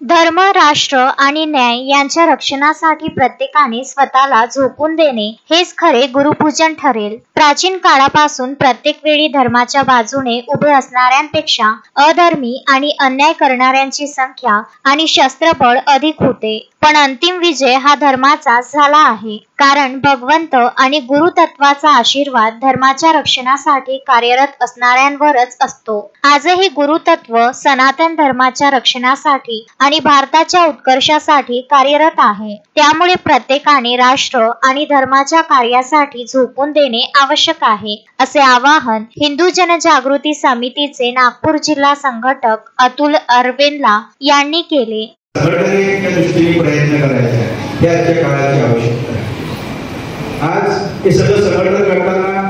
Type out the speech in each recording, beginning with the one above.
धर्म, राष्ट्र आणि न्याय यांच्या रक्षणासाठी प्रत्येकाने स्वतःला झोकून देणे हेच खरे गुरुपूजन ठरेल. प्राचीन काळापासून प्रत्येक वेळी धर्माच्या बाजूने उभे असणाऱ्यांपेक्षा अधर्मी आणि अन्याय करणाऱ्यांची संख्या आणि शस्त्रबळ अधिक होते. पण अंतिम विजय हा धर्माचाच झाला आहे, कारण भगवंत आणि गुरुतत्वाचा आशीर्वाद धर्माच्या रक्षणासाठी कार्यरत असणाऱ्यांवरच असतो. आजही गुरुतत्व सनातन धर्माच्या रक्षणासाठी आणि भारताच्या उत्कर्षासाठी कार्यरत आहे. त्यामुळे प्रत्येकाने राष्ट्र आणि धर्माच्या कार्यासाठी झोकून देणे आवश्यक आहे, असे आवाहन हिंदू जनजागृती समितीचे नागपूर जिल्हा संघटक अतुल अरवेनला यांनी केले. संघटनेच्या दृष्टीने प्रयत्न करायचा हे आजच्या काळाची आवश्यकता आहे. आज हे सगळं संघटन करताना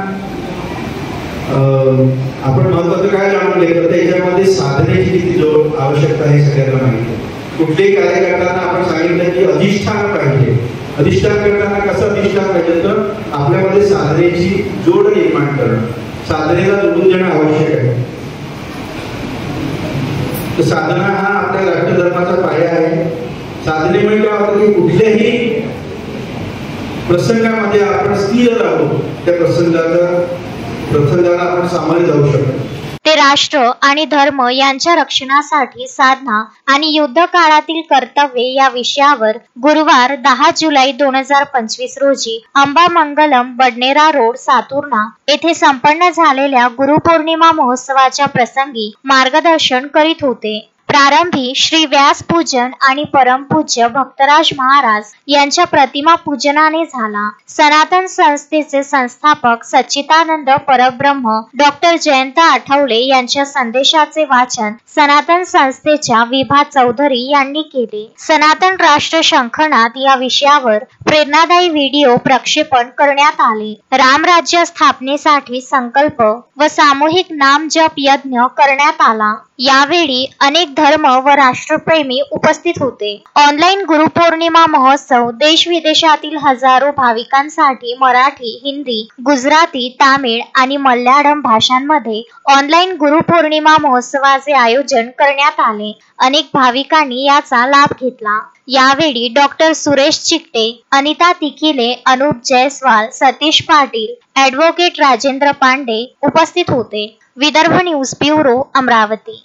आपण महत्वाचं काय जाणून घेतलं तर याच्यामध्ये साधनेची किती जोड आवश्यकता हे सगळ्यांना माहिती आहे. कुठलेही कार्य करताना आपण सांगितलं की अधिष्ठान पाहिजे. अधिष्ठान करताना कसं अधिष्ठान पाहिजे तर आपल्यामध्ये साधनेची जोड निर्माण करणं, साधनेला जोडून देणं आवश्यक आहे. साधना हा आपल्या राष्ट्रधर्माचा पाया आहे. साधनेमुळे काय होतं की कुठल्याही प्रसंगामध्ये आपण स्थिर राहू, त्या प्रसंगाला आपण सामोरे जाऊ शकतो. ते राष्ट्र आणि धर्म यांच्या रक्षणासाठी साधना आणि युद्ध काळातील कर्तव्ये या विषयावर गुरुवार 10 जुलै 2025 रोजी अंबामंगलम बडनेरा रोड सातुर्णा येथे संपन्न झालेल्या गुरुपौर्णिमा महोत्सवाच्या प्रसंगी मार्गदर्शन करीत होते. प्रारंभी श्री व्यास पूजन आणि परमपूज्य भक्तराज महाराज यांच्या प्रतिमा पूजनाने झाला. सनातन संस्थेचे संस्थापक सच्चिदानंद परब्रह्म डॉक्टर जयंत आठवले यांच्या संदेशाचे वाचन सनातन संस्थेच्या विभा चौधरी यांनी केले. सनातन राष्ट्र शंखनाद या विषयावर प्रेरणादायी व्हिडिओ प्रक्षेपण करण्यात आले. रामराज्य स्थापनेसाठी संकल्प व सामूहिक नाम जप यज्ञ करण्यात आला. यावेळी अनेक धर्म व राष्ट्रप्रेमी उपस्थित होते. ऑनलाईन गुरुपौर्णिमा महोत्सव देश विदेशातील हजारो भाविकांसाठी मराठी, हिंदी, गुजराती, तामिळ आणि मल्याळम भाषांमध्ये ऑनलाईन गुरुपौर्णिमा महोत्सवाचे आयोजन करण्यात आले. अनेक भाविकांनी याचा लाभ घेतला. यावेळी डॉक्टर सुरेश चिकटे, अनिता तिकिले, अनुप जयस्वाल, सतीश पाटील, ॲडव्होकेट राजेंद्र पांडे उपस्थित होते. Vidarbha news bureau, Amravati.